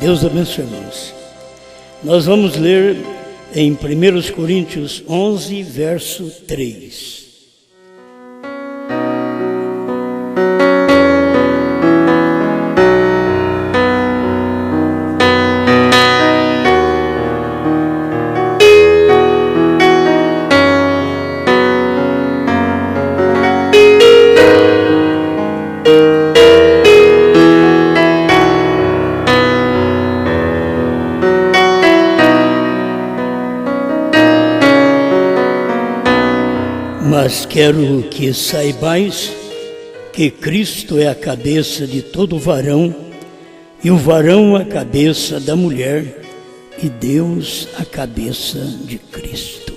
Deus abençoe, irmãos. Nós vamos ler em 1 Coríntios 11, verso 3. Mas quero que saibais que Cristo é a cabeça de todo varão, e o varão a cabeça da mulher, e Deus a cabeça de Cristo.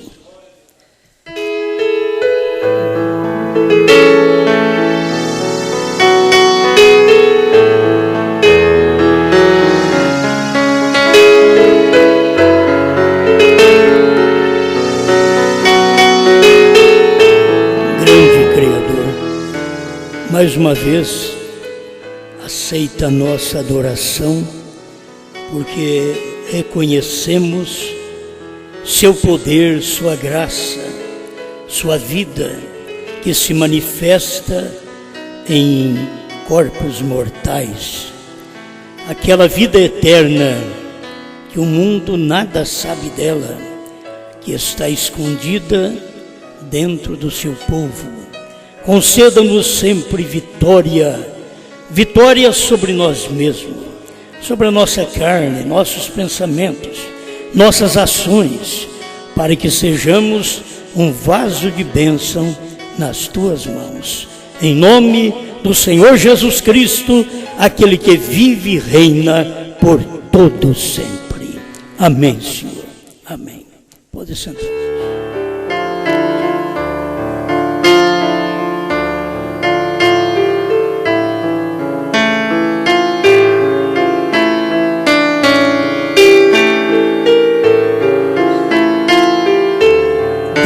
Mais uma vez, aceita a nossa adoração, porque reconhecemos seu poder, sua graça, sua vida, que se manifesta em corpos mortais. Aquela vida eterna, que o mundo nada sabe dela, que está escondida dentro do seu povo. Conceda-nos sempre vitória sobre nós mesmos, sobre a nossa carne, nossos pensamentos, nossas ações, para que sejamos um vaso de bênção nas tuas mãos. Em nome do Senhor Jesus Cristo, aquele que vive e reina por todo sempre. Amém, Senhor. Amém. Pode sentar.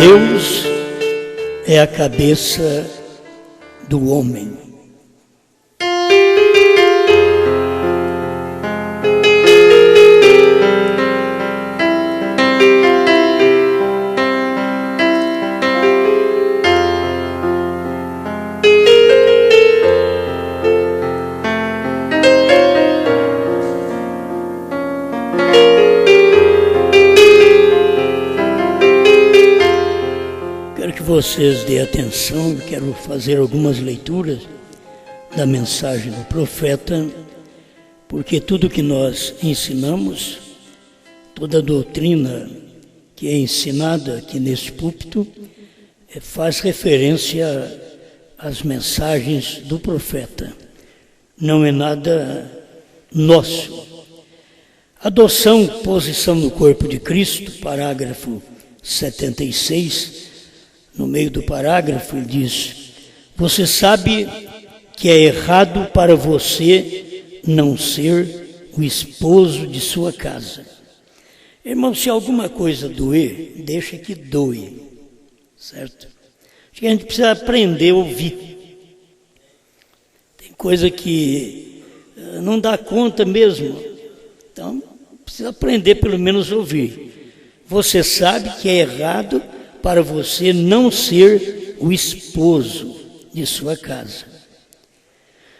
Deus é a cabeça do homem. Vocês dêem atenção, eu quero fazer algumas leituras da mensagem do profeta, porque tudo que nós ensinamos, toda a doutrina que é ensinada aqui nesse púlpito, faz referência às mensagens do profeta, não é nada nosso. Adoção, posição no corpo de Cristo, parágrafo 76. No meio do parágrafo ele diz: você sabe que é errado para você não ser o esposo de sua casa. Irmão, se alguma coisa doer, deixa que doe, certo? Acho que a gente precisa aprender a ouvir. Tem coisa que não dá conta mesmo, então precisa aprender pelo menos a ouvir. Você sabe que é errado para você não ser o esposo de sua casa.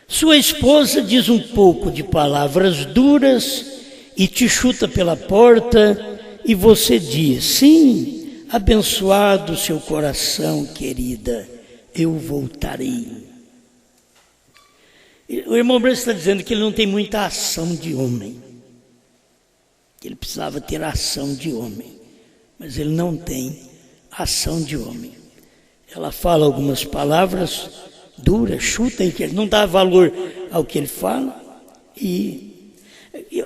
Sua esposa diz um pouco de palavras duras e te chuta pela porta, e você diz: sim, abençoado seu coração, querida, eu voltarei. O irmão Branco está dizendo que ele não tem muita ação de homem, que ele precisava ter ação de homem, mas ele não tem ação de homem. Ela fala algumas palavras duras, chuta, ele não dá valor ao que ele fala. E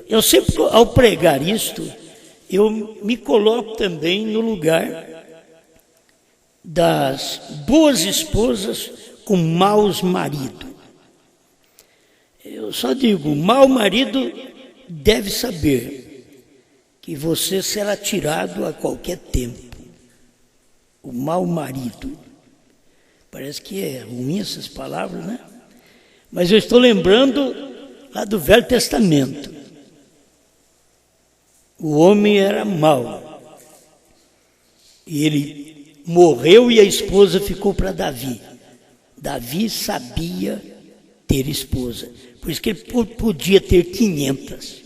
eu sempre, ao pregar isto, eu me coloco também no lugar das boas esposas com maus maridos. Eu só digo, o mau marido deve saber que você será tirado a qualquer tempo. O mau marido. Parece que é ruim essas palavras, né? Mas eu estou lembrando lá do Velho Testamento. O homem era mau. E ele morreu e a esposa ficou para Davi. Davi sabia ter esposa. Por isso que ele podia ter 500.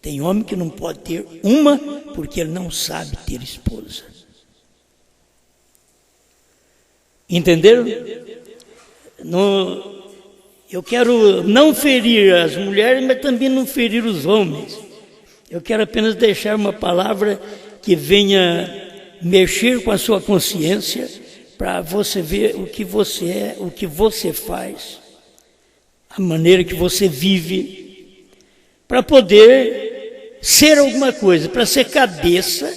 Tem homem que não pode ter uma porque ele não sabe ter esposa. Entenderam? Eu quero não ferir as mulheres, mas também não ferir os homens. Eu quero apenas deixar uma palavra que venha mexer com a sua consciência para você ver o que você é, o que você faz, a maneira que você vive, para poder ser alguma coisa. Para ser cabeça,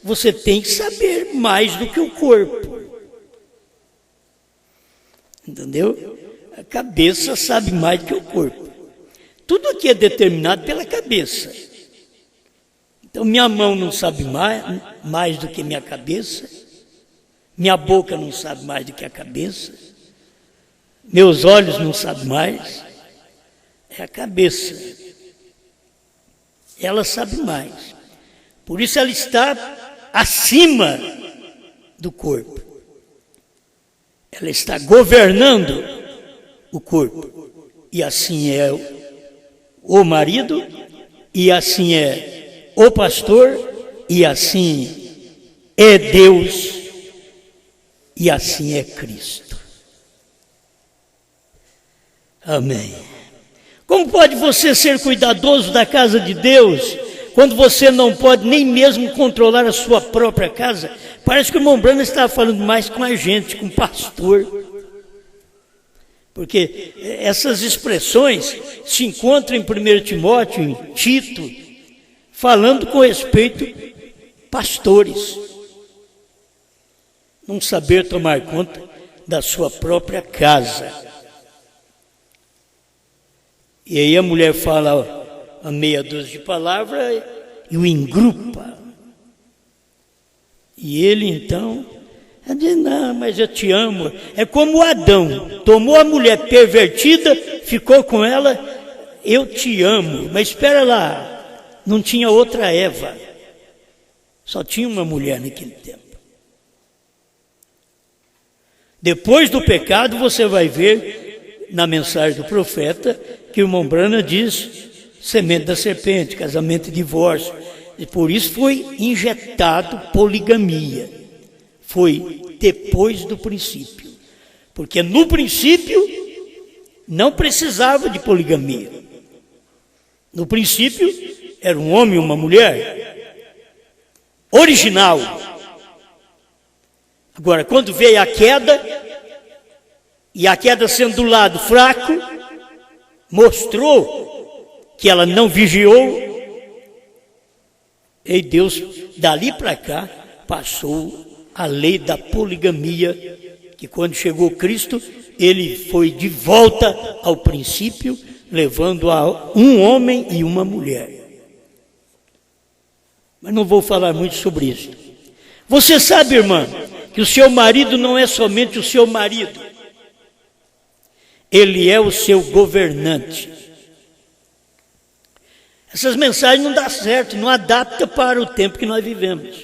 você tem que saber mais do que o corpo. Entendeu? A cabeça sabe mais do que o corpo. Tudo aqui é determinado pela cabeça. Então minha mão não sabe mais do que minha cabeça. Minha boca não sabe mais do que a cabeça. Meus olhos não sabem mais. É a cabeça. Ela sabe mais. Por isso ela está acima do corpo. Ela está governando o corpo. E assim é o marido, e assim é o pastor, e assim é Deus, e assim é Cristo. Amém. Como pode você ser cuidadoso da casa de Deus quando você não pode nem mesmo controlar a sua própria casa? Parece que o irmão Branham estava falando mais com a gente, com o pastor. Porque essas expressões se encontram em 1 Timóteo, em Tito, falando com respeito a pastores. Não saber tomar conta da sua própria casa. E aí a mulher fala a meia dúzia de palavras e o engrupa. E ele então diz, não, mas eu te amo. É como Adão, tomou a mulher pervertida, ficou com ela, eu te amo. Mas espera lá, não tinha outra Eva. Só tinha uma mulher naquele tempo. Depois do pecado você vai ver na mensagem do profeta que o irmão Branham diz semente da serpente, casamento e divórcio. E por isso foi injetado poligamia. Foi depois do princípio. Porque no princípio não precisava de poligamia. No princípio era um homem e uma mulher. Original. Agora, quando veio a queda, e a queda sendo do lado fraco, mostrou que ela não vigiou, e Deus, dali para cá, passou a lei da poligamia, que quando chegou Cristo, ele foi de volta ao princípio, levando a um homem e uma mulher. Mas não vou falar muito sobre isso. Você sabe, irmã, que o seu marido não é somente o seu marido. Ele é o seu governante. Essas mensagens não dão certo, não adapta para o tempo que nós vivemos.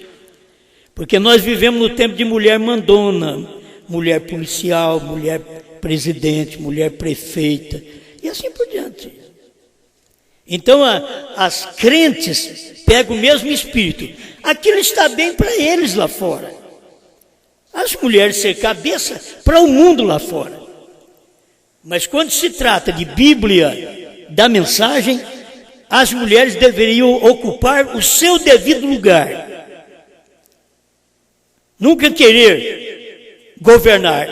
Porque nós vivemos no tempo de mulher mandona, mulher policial, mulher presidente, mulher prefeita, e assim por diante. Então as crentes pegam o mesmo espírito. Aquilo está bem para eles lá fora. As mulheres ser cabeça para o mundo lá fora. Mas quando se trata de Bíblia, da mensagem, as mulheres deveriam ocupar o seu devido lugar. Nunca querer governar.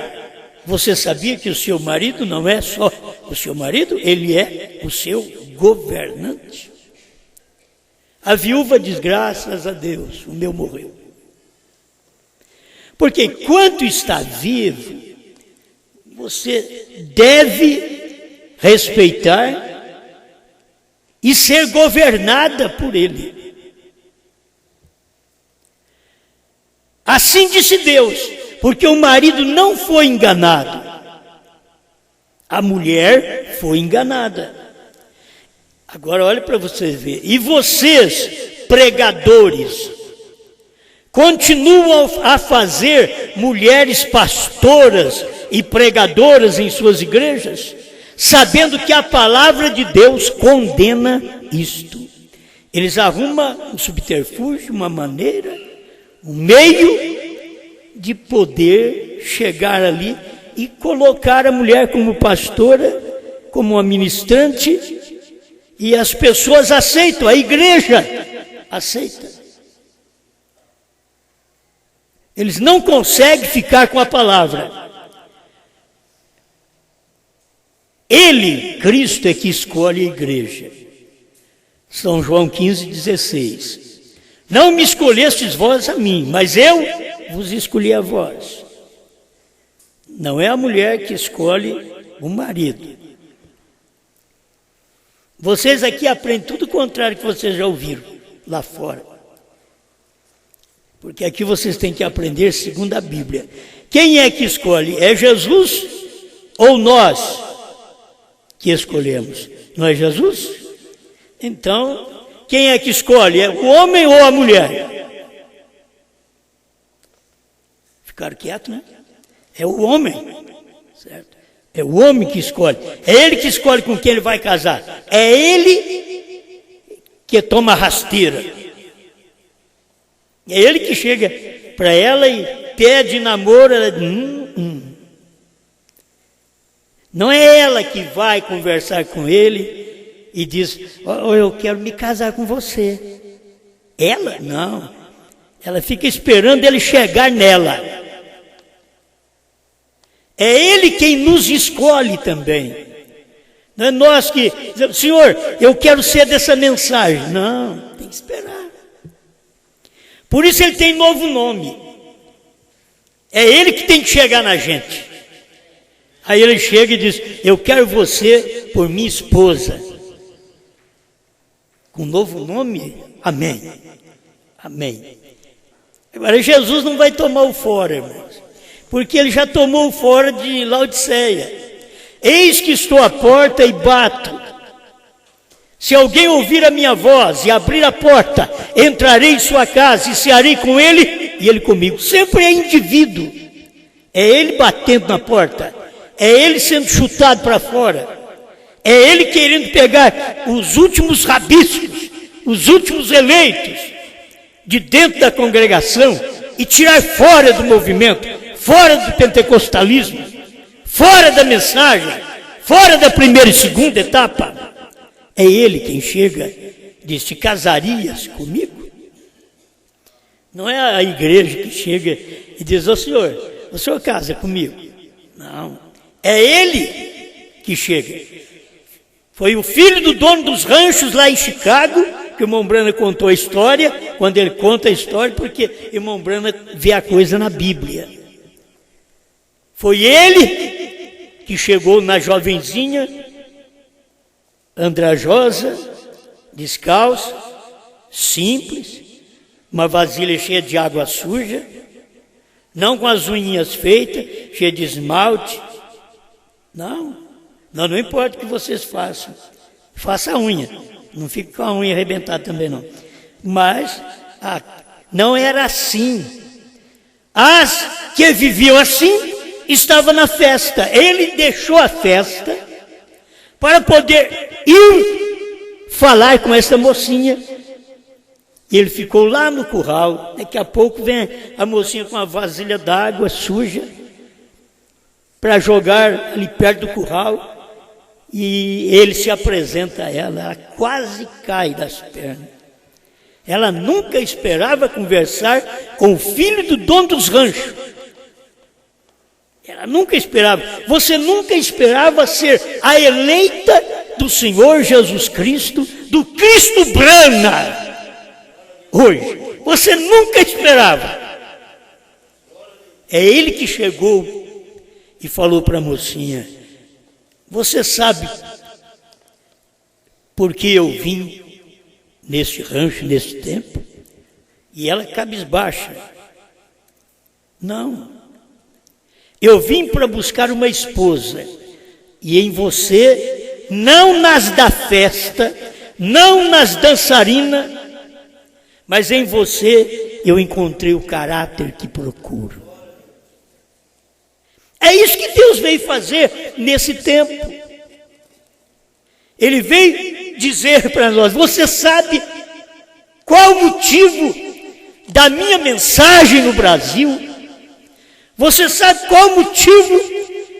Você sabia que o seu marido não é só o seu marido, ele é o seu governante. A viúva diz, graças a Deus, o meu morreu. Porque enquanto está vivo, você deve respeitar e ser governada por ele. Assim disse Deus, porque o marido não foi enganado, a mulher foi enganada. Agora olha para vocês verem. E vocês pregadores. Continuam a fazer mulheres pastoras e pregadoras em suas igrejas, sabendo que a palavra de Deus condena isto. Eles arrumam um subterfúgio, uma maneira, um meio de poder chegar ali e colocar a mulher como pastora, como uma ministrante, e as pessoas aceitam, a igreja aceita. Eles não conseguem ficar com a palavra. Ele, Cristo, é que escolhe a igreja. São João 15,16. Não me escolhestes vós a mim, mas eu vos escolhi a vós. Não é a mulher que escolhe o marido. Vocês aqui aprendem tudo o contrário que vocês já ouviram lá fora. Porque aqui vocês têm que aprender segundo a Bíblia. Quem é que escolhe? É Jesus ou nós que escolhemos? Não é Jesus? Então, quem é que escolhe? É o homem ou a mulher? Ficaram quietos, né? É o homem, certo? É o homem que escolhe. É ele que escolhe com quem ele vai casar. É ele que toma a rasteira. É ele que chega para ela e pede namoro. Ela diz, Não é ela que vai conversar com ele e diz, eu quero me casar com você. Ela? Não. Ela fica esperando ele chegar nela. É ele quem nos escolhe também. Não é nós que dizemos, Senhor, eu quero ser dessa mensagem. Não, tem que esperar. Por isso ele tem novo nome. É ele que tem que chegar na gente. Aí ele chega e diz, eu quero você por minha esposa. Com novo nome? Amém. Amém. Agora Jesus não vai tomar o fora, irmãos. Porque ele já tomou o fora de Laodiceia. Eis que estou à porta e bato. Se alguém ouvir a minha voz e abrir a porta, entrarei em sua casa e cearei com ele e ele comigo. Sempre é indivíduo. É ele batendo na porta. É ele sendo chutado para fora. É ele querendo pegar os últimos rabiscos, os últimos eleitos de dentro da congregação e tirar fora do movimento, fora do pentecostalismo, fora da mensagem, fora da primeira e segunda etapa. É ele quem chega e diz, te casarias comigo? Não é a igreja que chega e diz, o senhor casa comigo? Não, é ele que chega. Foi o filho do dono dos ranchos lá em Chicago, que o irmão Brana contou a história, quando ele conta a história, porque o irmão Brana vê a coisa na Bíblia. Foi ele que chegou na jovenzinha, andrajosa, descalça, simples, uma vasilha cheia de água suja, não com as unhas feitas, cheia de esmalte. Não importa o que vocês façam, faça a unha, não fique com a unha arrebentada também não. Mas não era assim. As que viviam assim estavam na festa. Ele deixou a festa para poder ir falar com essa mocinha. E ele ficou lá no curral. Daqui a pouco vem a mocinha com uma vasilha d'água suja para jogar ali perto do curral. E ele se apresenta a ela. Ela quase cai das pernas. Ela nunca esperava conversar com o filho do dono dos ranchos. Ela nunca esperava. Você nunca esperava ser a eleita do Senhor Jesus Cristo, do Cristo Brana. Hoje, você nunca esperava. É ele que chegou e falou para a mocinha, você sabe por que eu vim nesse rancho, nesse tempo? E ela cabisbaixa. Não. Eu vim para buscar uma esposa. E em você, não nas da festa, não nas dançarinas, Mas em você eu encontrei o caráter que procuro. É isso que Deus veio fazer nesse tempo. Ele veio dizer para nós: você sabe qual o motivo da minha mensagem no Brasil? Você sabe qual o motivo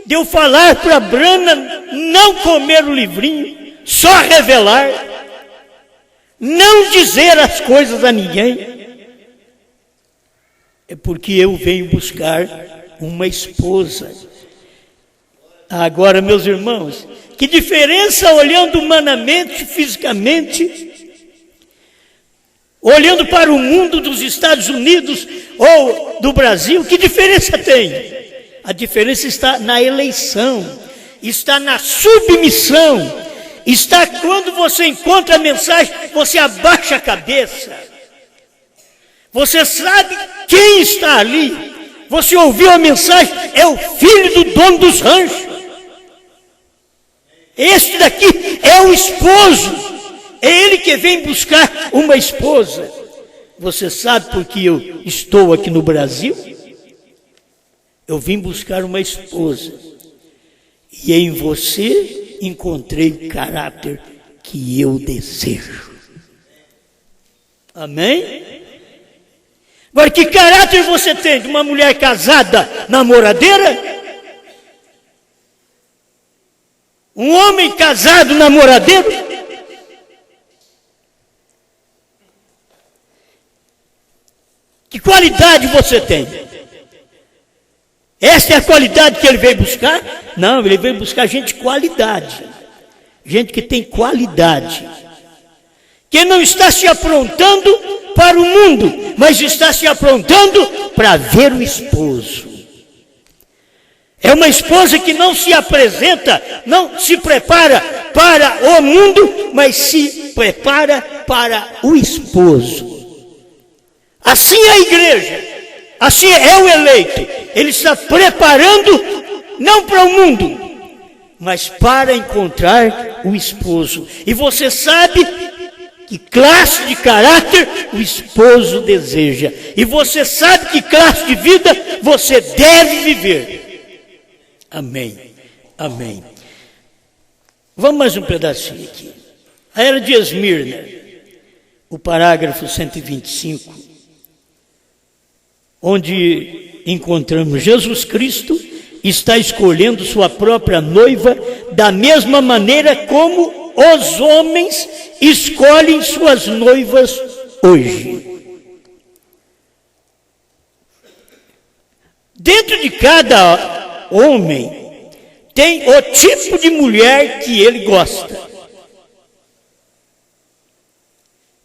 de eu falar para a Brana não comer o livrinho, só revelar, não dizer as coisas a ninguém? É porque eu venho buscar uma esposa. Agora, meus irmãos, que diferença olhando humanamente, fisicamente, olhando para o mundo dos Estados Unidos ou do Brasil, que diferença tem? A diferença está na eleição, está na submissão, está quando você encontra a mensagem, você abaixa a cabeça, você sabe quem está ali, você ouviu a mensagem, é o filho do dono dos ranchos, este daqui é o esposo, é ele que vem buscar uma esposa. Você sabe por que eu estou aqui no Brasil? Eu vim buscar uma esposa, e em você encontrei o caráter que eu desejo. Amém? Agora, que caráter você tem de uma mulher casada, namoradeira? Um homem casado, namoradeiro? Que qualidade você tem? Essa é a qualidade que ele veio buscar? Não, ele veio buscar gente de qualidade. Gente que tem qualidade. Que não está se aprontando para o mundo, mas está se aprontando para ver o esposo. É uma esposa que não se apresenta, não se prepara para o mundo, mas se prepara para o esposo. Assim é a igreja, assim é o eleito. Ele está preparando não para o mundo, mas para encontrar o esposo. E você sabe que classe de caráter o esposo deseja. E você sabe que classe de vida você deve viver. Amém. Amém. Vamos mais um pedacinho aqui. A era de Esmirna, o parágrafo 125, onde encontramos Jesus Cristo está escolhendo sua própria noiva da mesma maneira como os homens escolhem suas noivas hoje. Dentro de cada homem tem o tipo de mulher que ele gosta.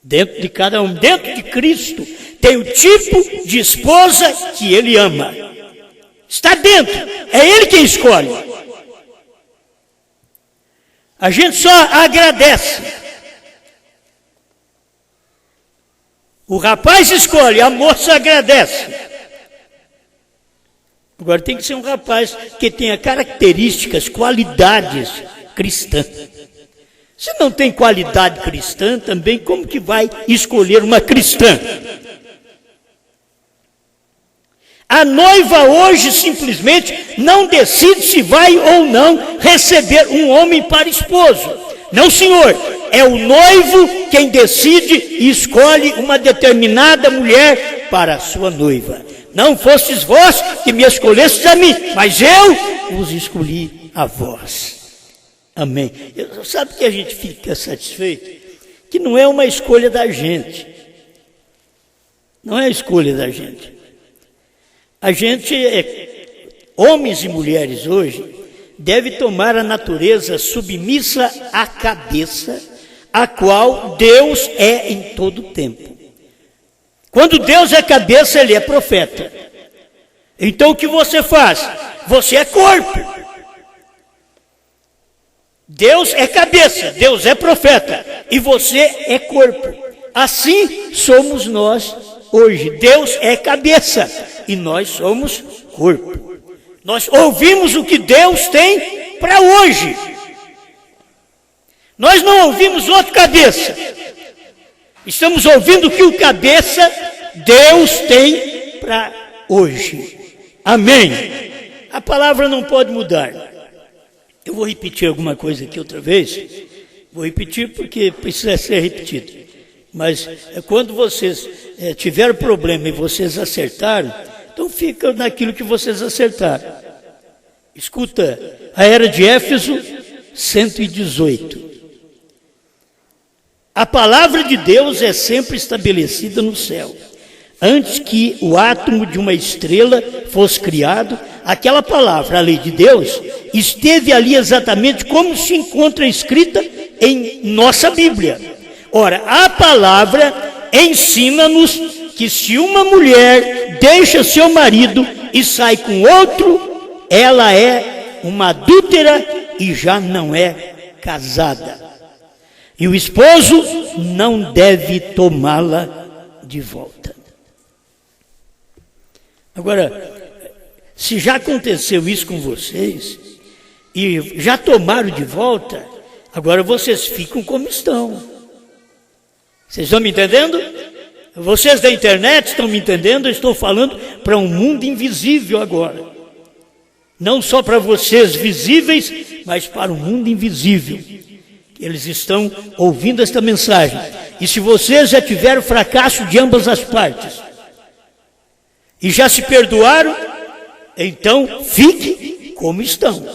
Dentro de cada um, dentro de Cristo, tem o tipo de esposa que ele ama. Está dentro, é ele quem escolhe. A gente só agradece. O rapaz escolhe, a moça agradece. Agora tem que ser um rapaz que tenha características, qualidades cristãs. Se não tem qualidade cristã, também como que vai escolher uma cristã? A noiva hoje simplesmente não decide se vai ou não receber um homem para esposo. Não, senhor, é o noivo quem decide e escolhe uma determinada mulher para a sua noiva. Não fostes vós que me escolhestes a mim, mas eu vos escolhi a vós. Amém. Sabe que a gente fica satisfeito? Que não é uma escolha da gente. Não é a escolha da gente. A gente, homens e mulheres hoje, deve tomar a natureza submissa à cabeça, a qual Deus é em todo o tempo. Quando Deus é cabeça, Ele é profeta. Então o que você faz? Você é corpo. Deus é cabeça, Deus é profeta, e você é corpo. Assim somos nós hoje. Deus é cabeça e nós somos corpo. Nós ouvimos o que Deus tem para hoje. Nós não ouvimos outra cabeça. Estamos ouvindo o que o cabeça Deus tem para hoje. Amém. A palavra não pode mudar. Eu vou repetir alguma coisa aqui outra vez. Vou repetir porque precisa ser repetido. Mas quando vocês tiveram problema e vocês acertaram, então fica naquilo que vocês acertaram. Escuta, a era de Éfeso 118. A palavra de Deus é sempre estabelecida no céu. Antes que o átomo de uma estrela fosse criado, aquela palavra, a lei de Deus, esteve ali exatamente como se encontra escrita em nossa Bíblia. Ora, a palavra ensina-nos que se uma mulher deixa seu marido e sai com outro, ela é uma adúltera e já não é casada. E o esposo não deve tomá-la de volta. Agora, se já aconteceu isso com vocês, e já tomaram de volta, agora vocês ficam como estão. Vocês estão me entendendo? Vocês da internet estão me entendendo? Eu estou falando para um mundo invisível agora. Não só para vocês visíveis, mas para o mundo invisível. Eles estão ouvindo esta mensagem. E se vocês já tiveram fracasso de ambas as partes, e já se perdoaram, então fique como estão.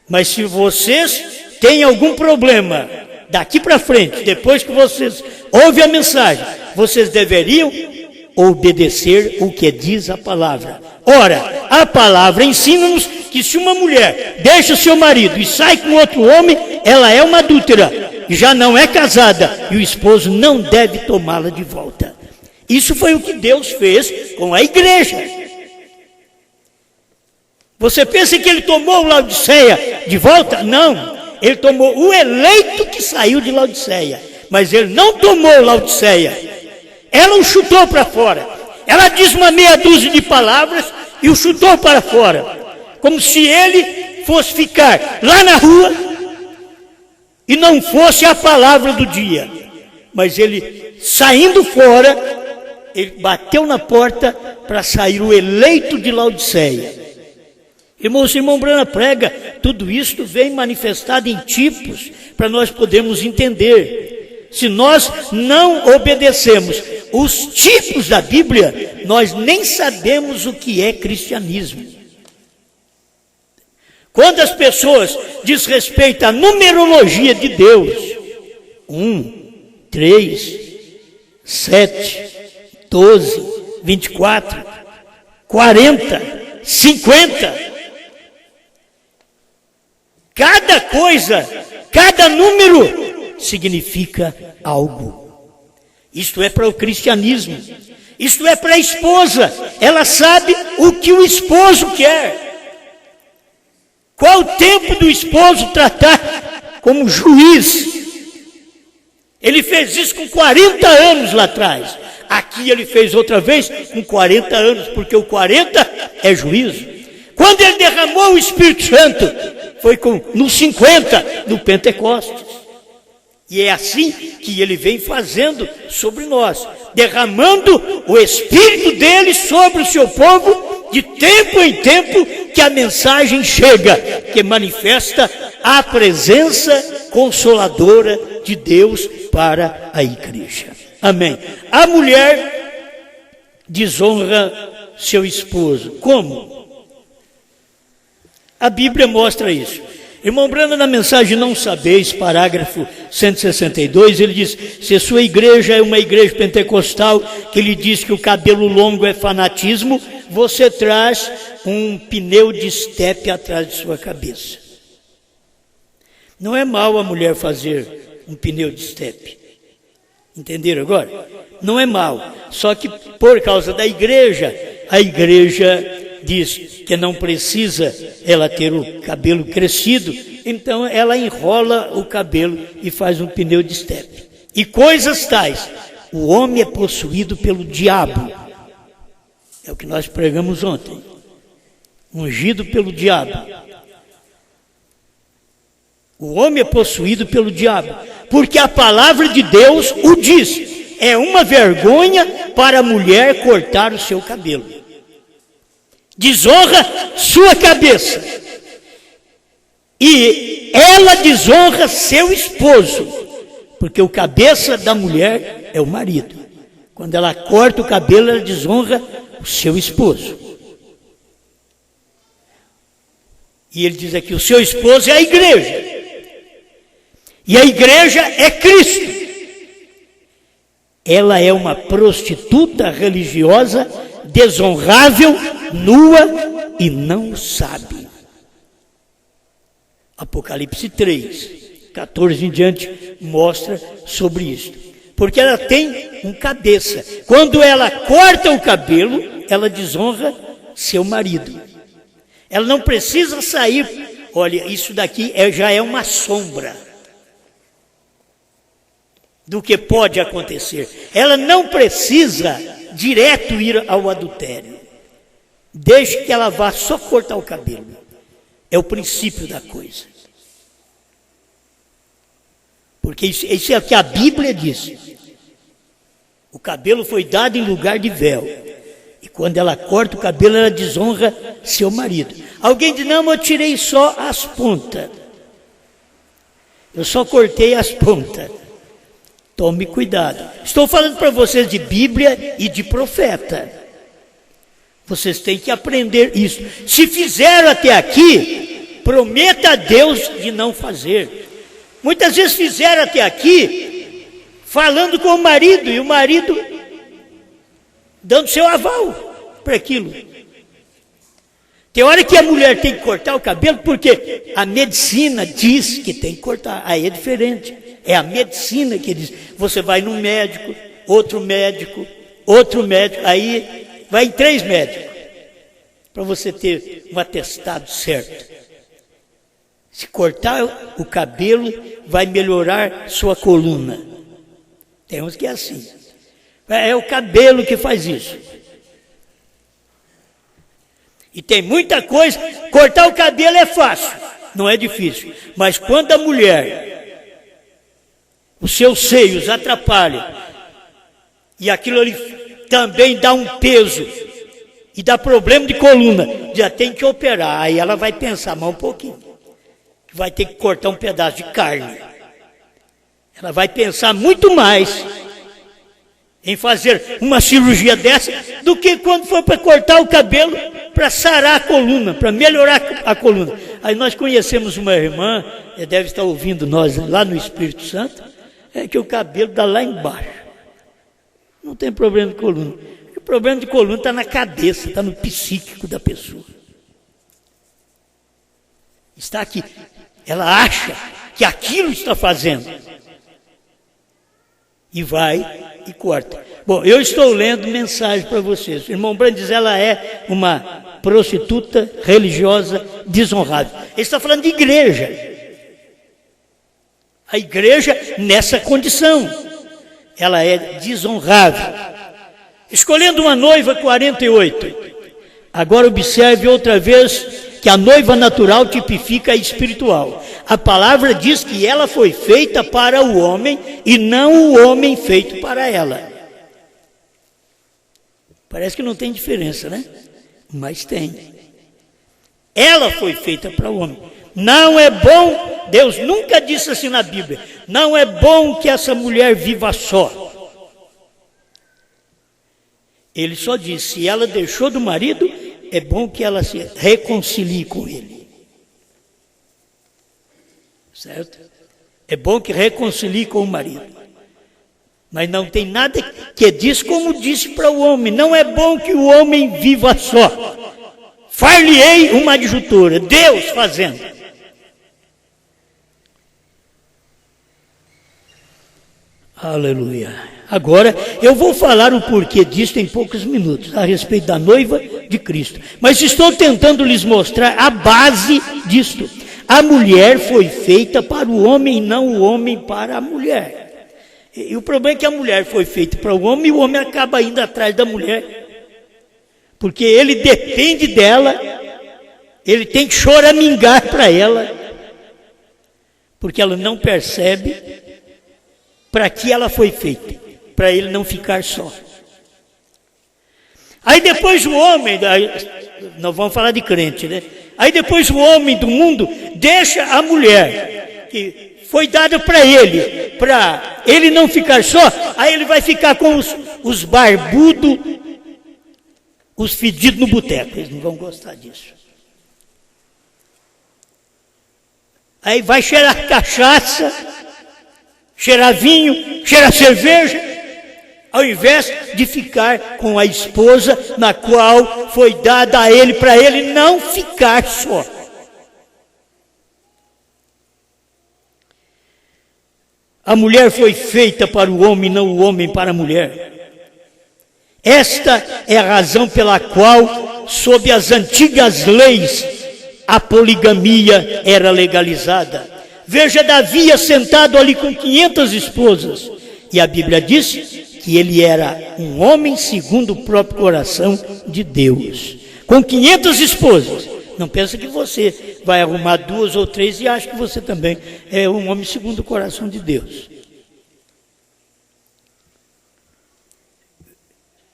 Mas se vocês têm algum problema daqui para frente, depois que vocês ouvem a mensagem, vocês deveriam obedecer o que diz a palavra. Ora, a palavra ensina-nos que se uma mulher deixa seu marido e sai com outro homem, ela é uma adúltera, já não é casada, e o esposo não deve tomá-la de volta. Isso foi o que Deus fez com a igreja. Você pensa que ele tomou Laodiceia de volta? Não, ele tomou o eleito que saiu de Laodiceia, mas ele não tomou Laodiceia. Ela o chutou para fora. Ela disse uma meia dúzia de palavras e o chutou para fora, como se ele fosse ficar lá na rua e não fosse a palavra do dia. Mas ele, saindo fora, ele bateu na porta para sair o eleito de Laodiceia. Irmão, se irmão Brana prega, tudo isto vem manifestado em tipos, para nós podermos entender. Se nós não obedecemos os tipos da Bíblia, nós nem sabemos o que é cristianismo. Quando as pessoas desrespeitam a numerologia de Deus, 1, 3, 7, 12, 24, 40, 50. Cada coisa, cada número significa algo. Isto é para o cristianismo. Isto é para a esposa. Ela sabe o que o esposo quer. Qual o tempo do esposo tratar como juiz? Ele fez isso com 40 anos lá atrás. Aqui ele fez outra vez com 40 anos, porque o 40 é juízo. Quando ele derramou o Espírito Santo, foi no 50, no Pentecostes. E é assim que ele vem fazendo sobre nós, derramando o Espírito dele sobre o seu povo, de tempo em tempo que a mensagem chega, que manifesta a presença consoladora de Deus para a igreja. Amém. A mulher desonra seu esposo. Como? A Bíblia mostra isso. Irmão Brana, na mensagem Não Sabeis, parágrafo 162, ele diz: se a sua igreja é uma igreja pentecostal que lhe diz que o cabelo longo é fanatismo, você traz um pneu de estepe atrás de sua cabeça. Não é mal a mulher fazer um pneu de estepe. Entenderam agora? Não é mal. Só que por causa da igreja, a igreja diz que não precisa ela ter o cabelo crescido, então ela enrola o cabelo e faz um pneu de estepe. E coisas tais, o homem é possuído pelo diabo. É o que nós pregamos ontem. Ungido pelo diabo. O homem é possuído pelo diabo, porque a palavra de Deus o diz. é uma vergonha para a mulher cortar o seu cabelo. Desonra sua cabeça. E ela desonra seu esposo, porque o cabeça da mulher é o marido. Quando ela corta o cabelo, ela desonra o seu esposo. E ele diz aqui, o seu esposo é a igreja. E a igreja é Cristo. Ela é uma prostituta religiosa, desonrável, nua e não sabe. Apocalipse 3, 14 em diante, mostra sobre isso. Porque ela tem um cabeça. Quando ela corta o cabelo, ela desonra seu marido. Ela não precisa sair. Olha, isso daqui já é uma sombra do que pode acontecer. Ela não precisa direto ir ao adultério. Deixe que ela vá só cortar o cabelo. É o princípio da coisa. Porque isso é o que a Bíblia diz. O cabelo foi dado em lugar de véu. E quando ela corta o cabelo, ela desonra seu marido. Alguém diz, não, eu tirei só as pontas. Eu só cortei as pontas. Tome cuidado. Estou falando para vocês de Bíblia e de profeta. Vocês têm que aprender isso. Se fizeram até aqui, prometa a Deus de não fazer. Muitas vezes fizeram até aqui, falando com o marido, e o marido dando seu aval para aquilo. Tem hora que a mulher tem que cortar o cabelo, porque a medicina diz que tem que cortar. Aí é diferente. É a medicina que diz. Você vai num médico, outro médico, aí vai em 3 médicos, para você ter um atestado certo. Se cortar o cabelo, vai melhorar sua coluna. Tem uns que é assim. É o cabelo que faz isso. E tem muita coisa. Cortar o cabelo é fácil, não é difícil. Mas quando a mulher, os seus seios atrapalham, e aquilo ali também dá um peso, e dá problema de coluna, já tem que operar. Aí ela vai pensar mais um pouquinho. Vai ter que cortar um pedaço de carne. Ela vai pensar muito mais em fazer uma cirurgia dessa do que quando for para cortar o cabelo para sarar a coluna, para melhorar a coluna. Aí nós conhecemos uma irmã, deve estar ouvindo nós lá no Espírito Santo, é que o cabelo está lá embaixo. Não tem problema de coluna. O problema de coluna está na cabeça, está no psíquico da pessoa. Está aqui. Ela acha que aquilo está fazendo. E vai e corta. Bom, eu estou lendo mensagem para vocês. O irmão Branco diz, ela é uma prostituta religiosa desonrável. Ele está falando de igreja. A igreja nessa condição. Ela é desonrável. Escolhendo uma noiva 48. Agora observe outra vez que a noiva natural tipifica a espiritual. A palavra diz que ela foi feita para o homem e não o homem feito para ela. Parece que não tem diferença, né? Mas tem. Ela foi feita para o homem. Não é bom, Deus nunca disse assim na Bíblia, não é bom que essa mulher viva só. Ele só disse, se ela deixou do marido, é bom que ela se reconcilie com ele. Certo? É bom que reconcilie com o marido. Mas não tem nada que diz como disse para o homem. Não é bom que o homem viva só. Far-lhe-ei uma adjutora. Deus fazendo. Aleluia. Agora, eu vou falar o porquê disso em poucos minutos, a respeito da noiva de Cristo. Mas estou tentando lhes mostrar a base disto. A mulher foi feita para o homem e não o homem para a mulher. E o problema é que a mulher foi feita para o homem e o homem acaba indo atrás da mulher. Porque ele depende dela, ele tem que choramingar para ela, porque ela não percebe para que ela foi feita. para ele não ficar só. Aí depois o homem, nós vamos falar de crente, né? Aí depois o homem do mundo deixa a mulher, que foi dada para ele não ficar só, aí ele vai ficar com os barbudos, os fedidos no boteco, eles não vão gostar disso. Aí vai cheirar cachaça, cheirar vinho, cheirar cerveja, ao invés de ficar com a esposa na qual foi dada a ele, para ele não ficar só. A mulher foi feita para o homem, não o homem para a mulher. Esta é a razão pela qual, sob as antigas leis, a poligamia era legalizada. Veja Davi assentado ali com 500 esposas. E a Bíblia diz que ele era um homem segundo o próprio coração de Deus. Com 500 esposas. Não pensa que você vai arrumar 2 ou 3 e acha que você também é um homem segundo o coração de Deus.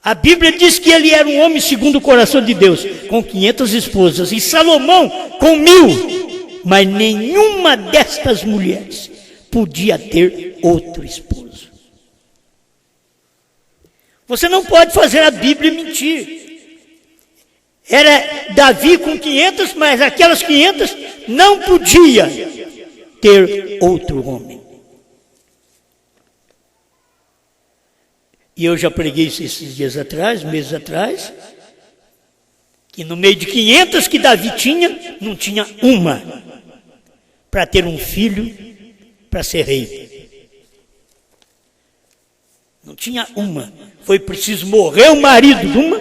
A Bíblia diz que ele era um homem segundo o coração de Deus, com 500 esposas, e Salomão com 1000, mas nenhuma destas mulheres podia ter outro esposo. Você não pode fazer a Bíblia mentir. Era Davi com 500, mas aquelas 500 não podia ter outro homem. E eu já preguei isso esses dias atrás, meses atrás, que no meio de 500 que Davi tinha, não tinha uma para ter um filho para ser rei. Não tinha uma. Foi preciso morrer o marido de uma,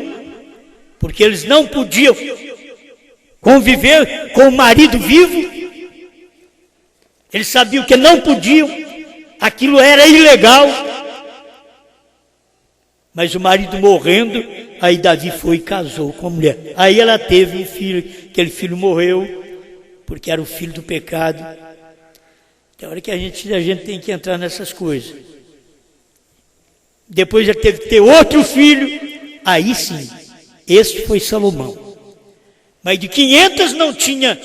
porque eles não podiam conviver com o marido vivo. Eles sabiam que não podiam, aquilo era ilegal. Mas o marido morrendo, aí Davi foi e casou com a mulher. Aí ela teve um filho, aquele filho morreu, porque era o filho do pecado. Tem hora que a gente tem que entrar nessas coisas. Depois já teve que ter outro filho, aí sim, esse foi Salomão. Mas de 500 não tinha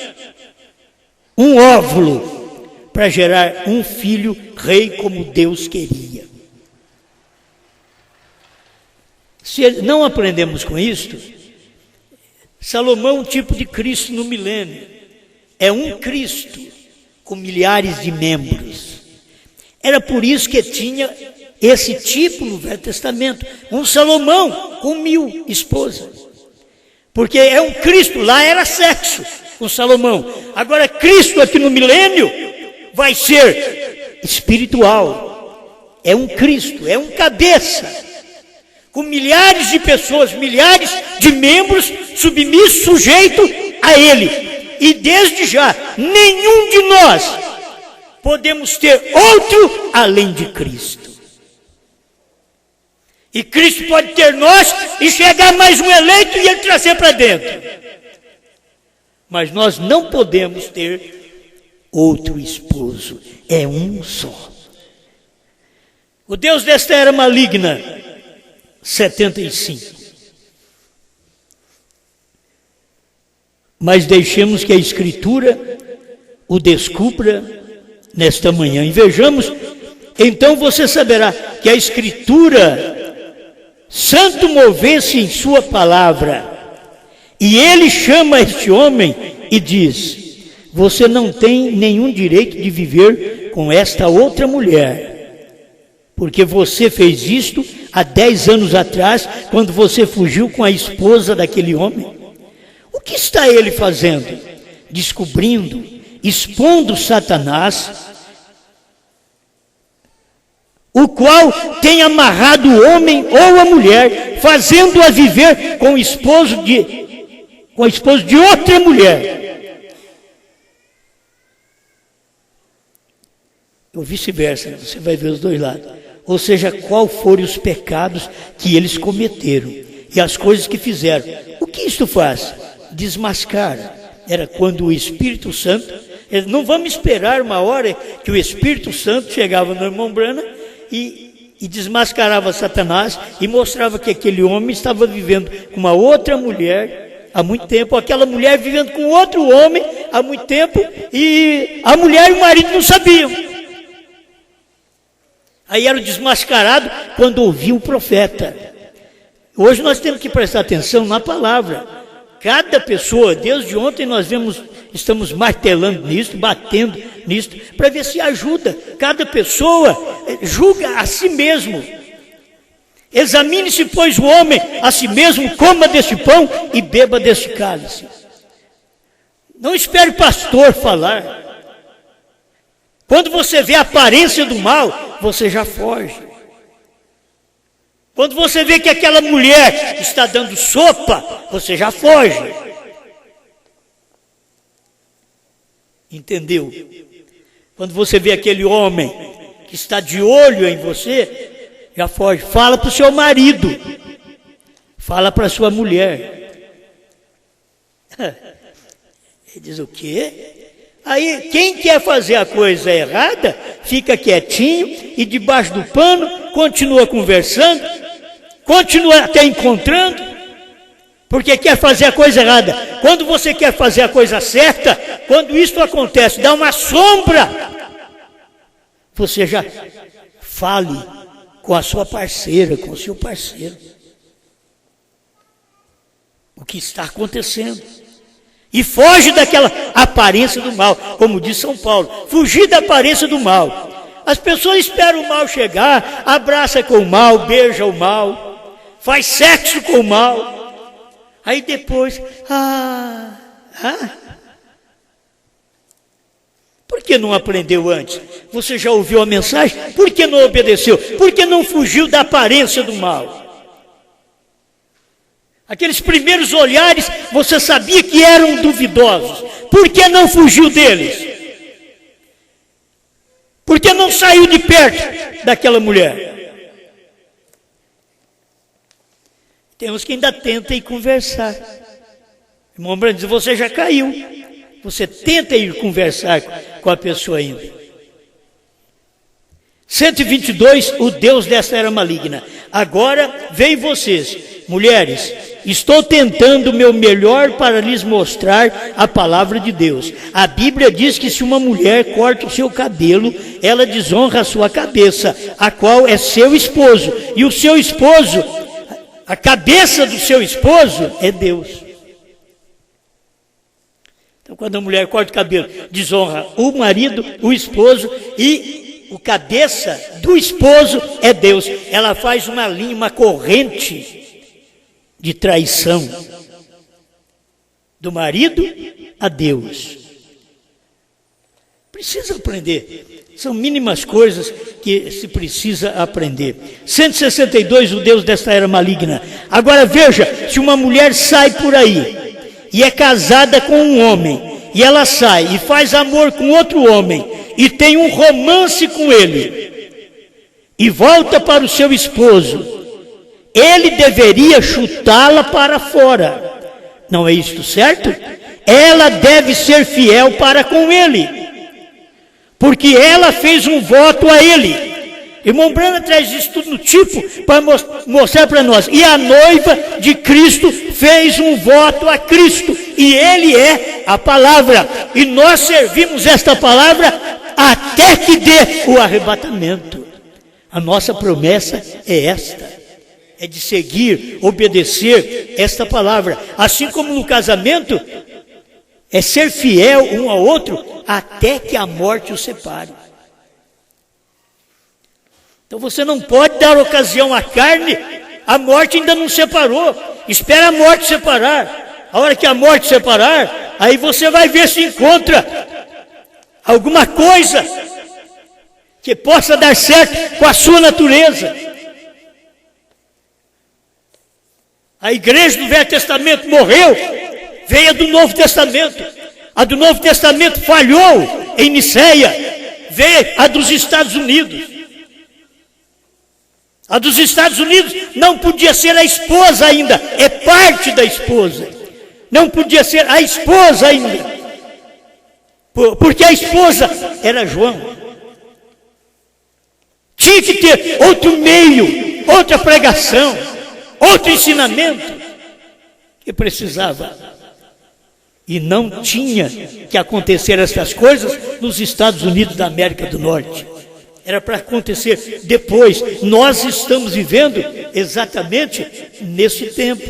um óvulo para gerar um filho rei como Deus queria. Se não aprendemos com isto, Salomão é um tipo de Cristo no milênio. É um Cristo com milhares de membros. Era por isso que tinha esse tipo no Velho Testamento. Um Salomão com 1000 esposas. Porque é um Cristo, lá era sexo com Salomão. Agora Cristo aqui no milênio vai ser espiritual. É um Cristo, é um cabeça. Com milhares de pessoas, milhares de membros submissos, sujeitos a Ele. E desde já, nenhum de nós podemos ter outro além de Cristo. E Cristo pode ter nós e chegar mais um eleito e Ele trazer para dentro. Mas nós não podemos ter outro esposo. É um só. O Deus desta era maligna, 75. Mas deixemos que a Escritura o descubra nesta manhã. E vejamos, então você saberá que a Escritura, santo mover-se em sua palavra, e ele chama este homem e diz: você não tem nenhum direito de viver com esta outra mulher, porque você fez isto há 10 anos atrás, quando você fugiu com a esposa daquele homem. O que está ele fazendo? Descobrindo, expondo Satanás, o qual tem amarrado o homem ou a mulher, fazendo-a viver com o esposo de outra mulher. Ou vice-versa, você vai ver os dois lados. Ou seja, qual foram os pecados que eles cometeram e as coisas que fizeram. O que isto faz? Desmascara. Era quando o Espírito Santo, não vamos esperar uma hora que o Espírito Santo chegava no irmão Brana e e desmascarava Satanás e mostrava que aquele homem estava vivendo com uma outra mulher há muito tempo, aquela mulher vivendo com outro homem há muito tempo, e a mulher e o marido não sabiam. Aí era desmascarado quando ouvia o profeta. Hoje nós temos que prestar atenção na palavra. Cada pessoa, desde ontem nós estamos martelando nisso, batendo nisso, para ver se ajuda. Cada pessoa julga a si mesmo. Examine-se, pois, o homem a si mesmo, coma deste pão e beba deste cálice. Não espere o pastor falar. Quando você vê a aparência do mal, você já foge. Quando você vê que aquela mulher está dando sopa, você já foge. Entendeu? Quando você vê aquele homem que está de olho em você, já foge. Fala para o seu marido. Fala para a sua mulher. Ele diz o quê? Aí, quem quer fazer a coisa errada, fica quietinho e debaixo do pano, continua conversando, continua até encontrando, porque quer fazer a coisa errada. Quando você quer fazer a coisa certa, quando isso acontece, dá uma sombra, você já fale com a sua parceira, com o seu parceiro, o que está acontecendo. E foge daquela aparência do mal, como diz São Paulo, fugir da aparência do mal. As pessoas esperam o mal chegar, abraça com o mal, beija o mal, faz sexo com o mal. Aí depois, por que não aprendeu antes? Você já ouviu a mensagem? Por que não obedeceu? Por que não fugiu da aparência do mal? Aqueles primeiros olhares, você sabia que eram duvidosos. Por que não fugiu deles? Por que não saiu de perto daquela mulher? Temos que ainda tenta ir conversar. Irmão Brando diz, você já caiu. Você tenta ir conversar com a pessoa ainda. 122, o Deus desta era maligna. Agora, vem vocês, mulheres, estou tentando o meu melhor para lhes mostrar a palavra de Deus. A Bíblia diz que se uma mulher corta o seu cabelo, ela desonra a sua cabeça, a qual é seu esposo. E o seu esposo, a cabeça do seu esposo é Deus. Então, quando a mulher corta o cabelo, desonra o marido, o esposo, e o cabeça do esposo é Deus. Ela faz uma linha, uma corrente de traição do marido a Deus. Precisa aprender. São mínimas coisas que se precisa aprender. 162, o Deus desta era maligna. Agora veja, se uma mulher sai por aí e é casada com um homem, e ela sai e faz amor com outro homem, e tem um romance com ele, e volta para o seu esposo, ele deveria chutá-la para fora. Não é isto certo? Ela deve ser fiel para com ele, porque ela fez um voto a ele. Irmão Brana traz isso tudo no tipo para mostrar para nós. E a noiva de Cristo fez um voto a Cristo, e ele é a palavra, e nós servimos esta palavra até que dê o arrebatamento. A nossa promessa é esta, é de seguir, obedecer esta palavra. Assim como no casamento, é ser fiel um ao outro até que a morte os separe. Então você não pode dar ocasião à carne, a morte ainda não separou. Espera a morte separar. A hora que a morte separar, aí você vai ver se encontra alguma coisa que possa dar certo com a sua natureza. A igreja do Velho Testamento morreu, veio a do Novo Testamento. A do Novo Testamento falhou em Niceia, veio a dos Estados Unidos. A dos Estados Unidos não podia ser a esposa ainda, é parte da esposa. Não podia ser a esposa ainda, porque a esposa era João. tinha que ter outro meio, outra pregação, outro ensinamento que precisava. E não tinha que acontecer essas coisas nos Estados Unidos da América do Norte. Era para acontecer depois. Nós estamos vivendo exatamente nesse tempo.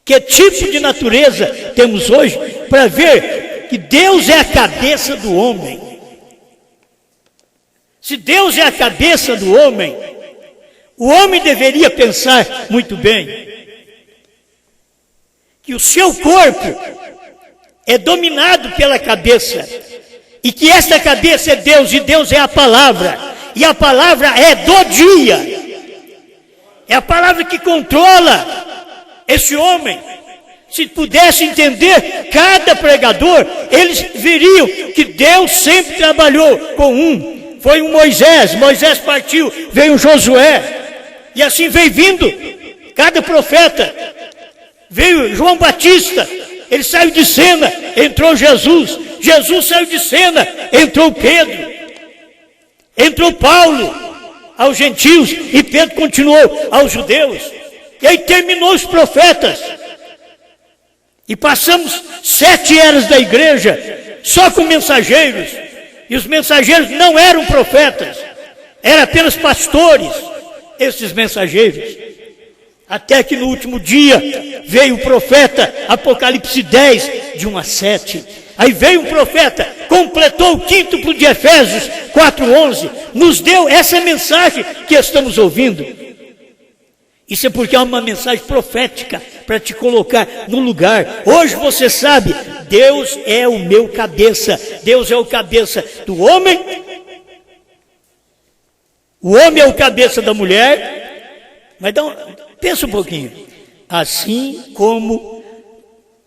Que tipo de natureza temos hoje para ver que Deus é a cabeça do homem? Se Deus é a cabeça do homem, o homem deveria pensar muito bem que o seu corpo é dominado pela cabeça e que esta cabeça é Deus e Deus é a palavra e a palavra é do dia. É a palavra que controla esse homem. Se pudesse entender cada pregador, eles veriam que Deus sempre trabalhou com um. Foi um Moisés partiu, veio um Josué, e assim veio vindo cada profeta. Veio João Batista, ele saiu de cena, entrou Jesus. Jesus saiu de cena, entrou Pedro. Entrou Paulo aos gentios e Pedro continuou aos judeus. E aí terminou os profetas. E passamos 7 eras da igreja só com mensageiros. E os mensageiros não eram profetas, eram apenas pastores, esses mensageiros. Até que no último dia veio o profeta, Apocalipse 10, de 1 a 7. Aí veio um profeta, completou o quíntuplo de Efésios 4:11, nos deu essa mensagem que estamos ouvindo. Isso é porque é uma mensagem profética para te colocar no lugar. Hoje você sabe, Deus é o meu cabeça. Deus é o cabeça do homem. O homem é o cabeça da mulher. Mas pensa um pouquinho. Assim como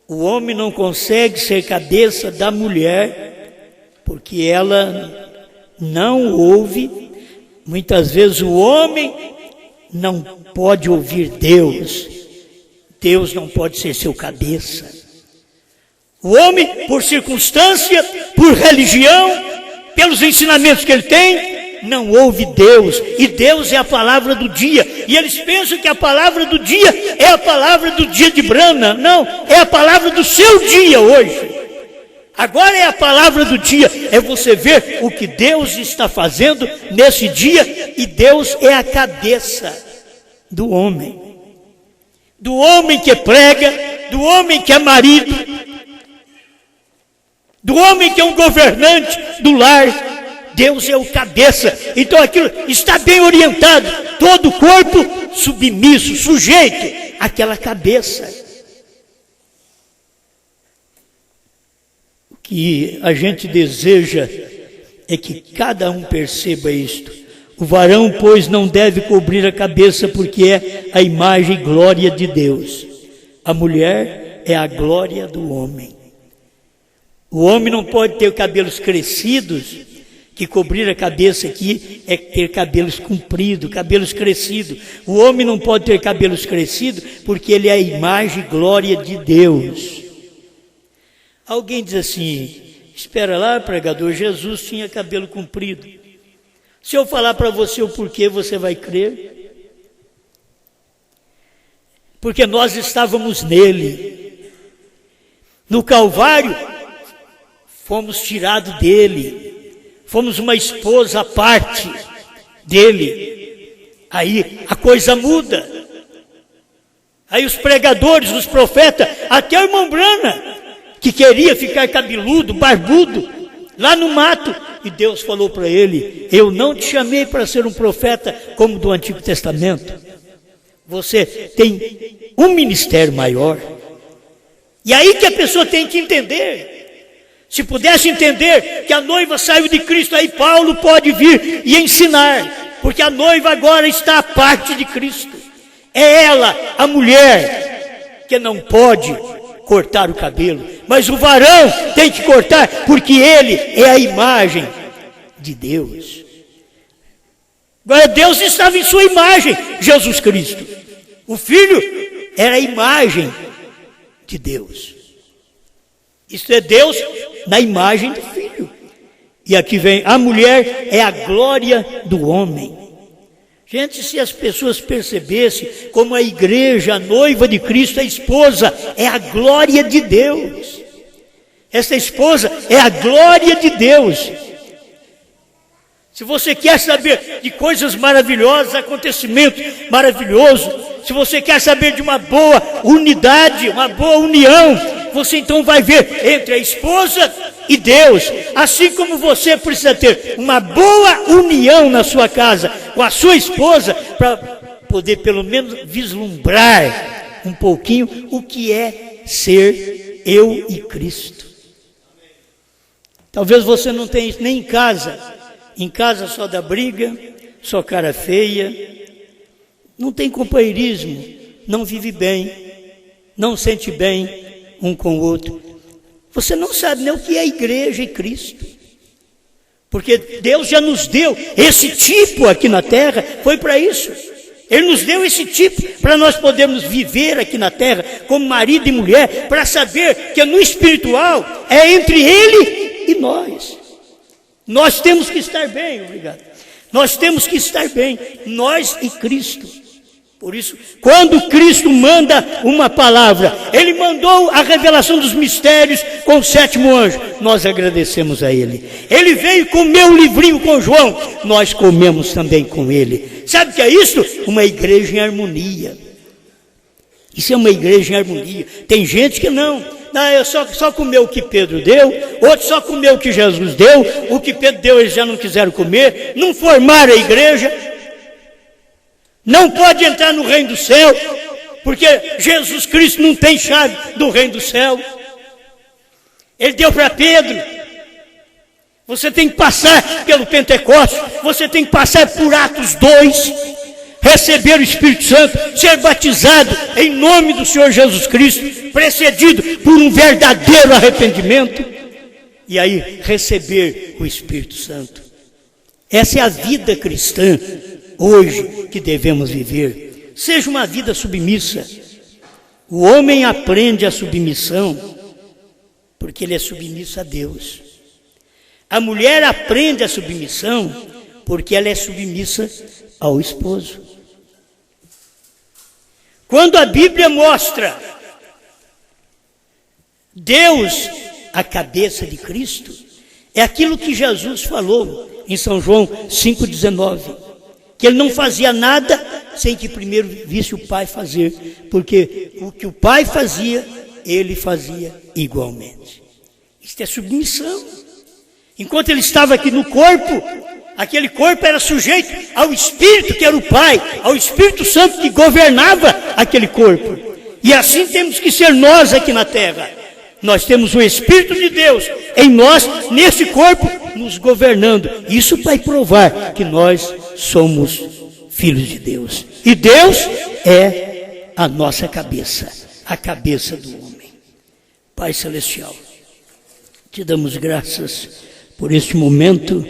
o homem não consegue ser cabeça da mulher, porque ela não ouve, muitas vezes o homem não pode ouvir Deus. Deus não pode ser seu cabeça. O homem, por circunstância, por religião, pelos ensinamentos que ele tem, não ouve Deus. E Deus é a palavra do dia. E eles pensam que a palavra do dia é a palavra do dia de Brana. Não, é a palavra do seu dia hoje. Agora é a palavra do dia. É você ver o que Deus está fazendo nesse dia. E Deus é a cabeça do homem. Do homem que prega, do homem que é marido, do homem que é um governante do lar. Deus é o cabeça. Então aquilo está bem orientado. Todo o corpo submisso, sujeito àquela cabeça. O que a gente deseja é que cada um perceba isto. O varão, pois, não deve cobrir a cabeça, porque é a imagem e glória de Deus. A mulher é a glória do homem. O homem não pode ter cabelos crescidos, que cobrir a cabeça aqui é ter cabelos compridos, cabelos crescidos. O homem não pode ter cabelos crescidos, porque ele é a imagem e glória de Deus. Alguém diz assim, espera lá, pregador, Jesus tinha cabelo comprido. Se eu falar para você o porquê, você vai crer? Porque nós estávamos nele. No Calvário, fomos tirados dele. Fomos uma esposa à parte dele. Aí a coisa muda. Aí os pregadores, os profetas, até o irmão Brana, que queria ficar cabeludo, barbudo, lá no mato. E Deus falou para ele, eu não te chamei para ser um profeta como do Antigo Testamento. Você tem um ministério maior. E aí que a pessoa tem que entender. Se pudesse entender que a noiva saiu de Cristo, aí Paulo pode vir e ensinar. Porque a noiva agora está à parte de Cristo. É ela, a mulher, que não pode cortar o cabelo, mas o varão tem que cortar, porque ele é a imagem de Deus. Agora Deus estava em sua imagem, Jesus Cristo. O Filho era a imagem de Deus. Isso é Deus na imagem do Filho. E aqui vem, a mulher é a glória do homem. Gente, se as pessoas percebessem como a igreja, a noiva de Cristo, a esposa, é a glória de Deus. Esta esposa é a glória de Deus. Se você quer saber de coisas maravilhosas, acontecimentos maravilhosos, se você quer saber de uma boa unidade, uma boa união, você então vai ver entre a esposa e Deus. Assim como você precisa ter uma boa união na sua casa com a sua esposa, para poder pelo menos vislumbrar um pouquinho o que é ser eu e Cristo. Talvez você não tenha isso nem em casa. Em casa só dá briga, só cara feia, não tem companheirismo, não vive bem, não sente bem um com o outro. Você não sabe nem o que é a igreja e Cristo. Porque Deus já nos deu esse tipo aqui na terra, foi para isso. Ele nos deu esse tipo para nós podermos viver aqui na terra como marido e mulher, para saber que no espiritual é entre Ele e nós. Nós temos que estar bem, obrigado. Nós temos que estar bem, nós e Cristo. Por isso, quando Cristo manda uma palavra, Ele mandou a revelação dos mistérios com o 7º anjo, nós agradecemos a Ele. Ele veio comer um livrinho com João, nós comemos também com Ele. Sabe o que é isso? Uma igreja em harmonia. Isso é uma igreja em harmonia. Tem gente que não eu só comeu o que Pedro deu, outro só comeu o que Jesus deu, o que Pedro deu eles já não quiseram comer, não formaram a igreja, não pode entrar no reino do céu, porque Jesus Cristo não tem chave do reino do céu. Ele deu para Pedro. Você tem que passar pelo Pentecostes, você tem que passar por Atos 2, receber o Espírito Santo, ser batizado em nome do Senhor Jesus Cristo, precedido por um verdadeiro arrependimento, e aí receber o Espírito Santo. Essa é a vida cristã hoje que devemos viver. Seja uma vida submissa. O homem aprende a submissão porque ele é submisso a Deus. A mulher aprende a submissão porque ela é submissa ao esposo. Quando a Bíblia mostra Deus, a cabeça de Cristo, é aquilo que Jesus falou em São João 5,19, que ele não fazia nada sem que primeiro visse o Pai fazer, porque o que o Pai fazia, ele fazia igualmente. Isto é submissão. Enquanto ele estava aqui no corpo, aquele corpo era sujeito ao Espírito que era o Pai, ao Espírito Santo que governava aquele corpo. E assim temos que ser nós aqui na terra. Nós temos o Espírito de Deus em nós, nesse corpo, nos governando. Isso vai provar que nós somos filhos de Deus. E Deus é a nossa cabeça, a cabeça do homem. Pai Celestial, te damos graças por este momento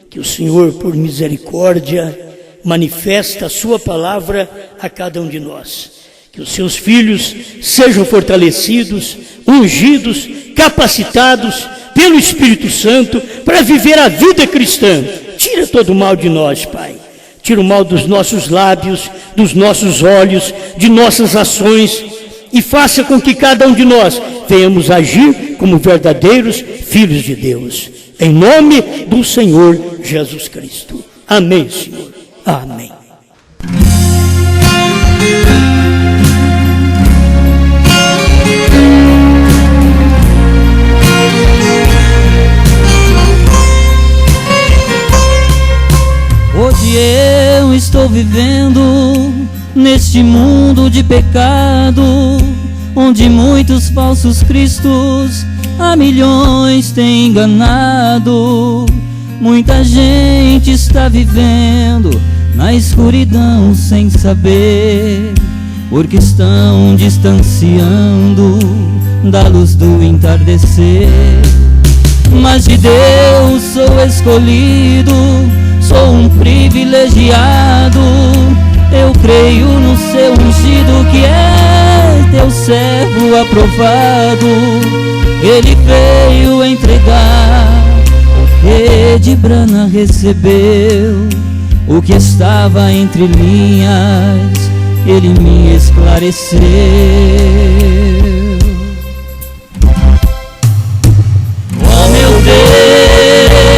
que o Senhor, por misericórdia, manifesta a sua palavra a cada um de nós. Que os seus filhos sejam fortalecidos, ungidos, capacitados pelo Espírito Santo para viver a vida cristã. Tira todo o mal de nós, Pai. Tira o mal dos nossos lábios, dos nossos olhos, de nossas ações, e faça com que cada um de nós venhamos agir como verdadeiros filhos de Deus. Em nome do Senhor Jesus Cristo. Amém, Senhor. Amém. Hoje eu estou vivendo neste mundo de pecado, onde muitos falsos cristos a milhões têm enganado. Muita gente está vivendo na escuridão sem saber, porque estão distanciando da luz do entardecer. Mas de Deus sou escolhido, sou um privilegiado. Eu creio no seu ungido, que é teu servo aprovado. Ele veio entregar, de Brana recebeu o que estava entre linhas, ele me esclareceu. Oh meu Deus,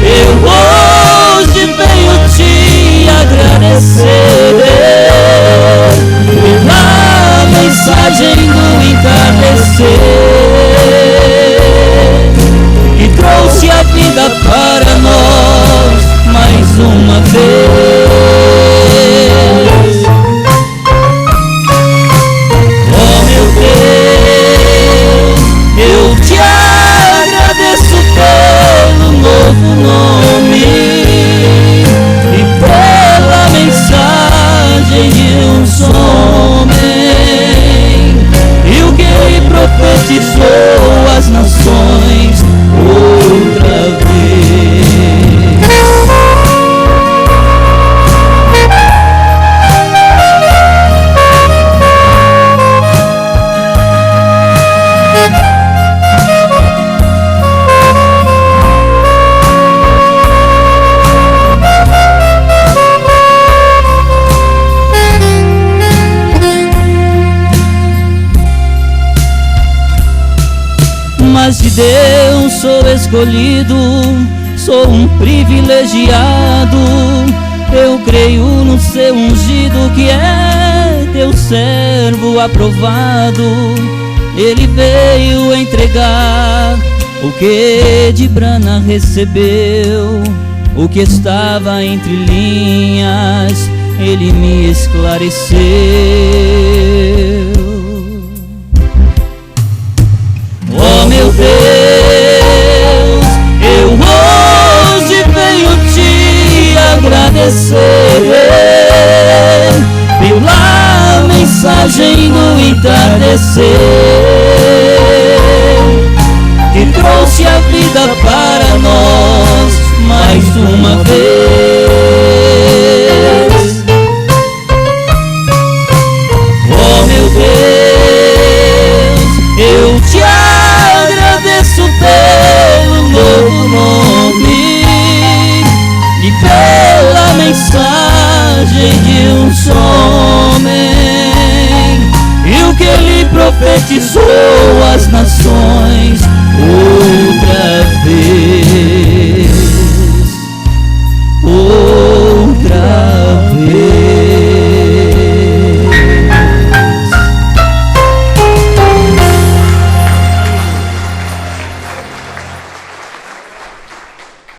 eu hoje venho te agradecer pela mensagem do entardecer, que trouxe a vida para nós mais uma vez. Oh meu Deus, eu te agradeço pelo novo nome e pela mensagem de um só homem, e o que ele profetizou às nações outra vez. Mas de Deus sou escolhido, sou um privilegiado. Eu creio no seu ungido, que é teu servo aprovado. Ele veio entregar o que de Brana recebeu, o que estava entre linhas, ele me esclareceu. Oh meu Deus, eu hoje venho te agradecer pela mensagem do entardecer, que trouxe a vida para nós mais uma vez. Oh meu Deus, eu te agradeço pelo novo nome e pela mensagem de um só homem, e o que ele profetizou às nações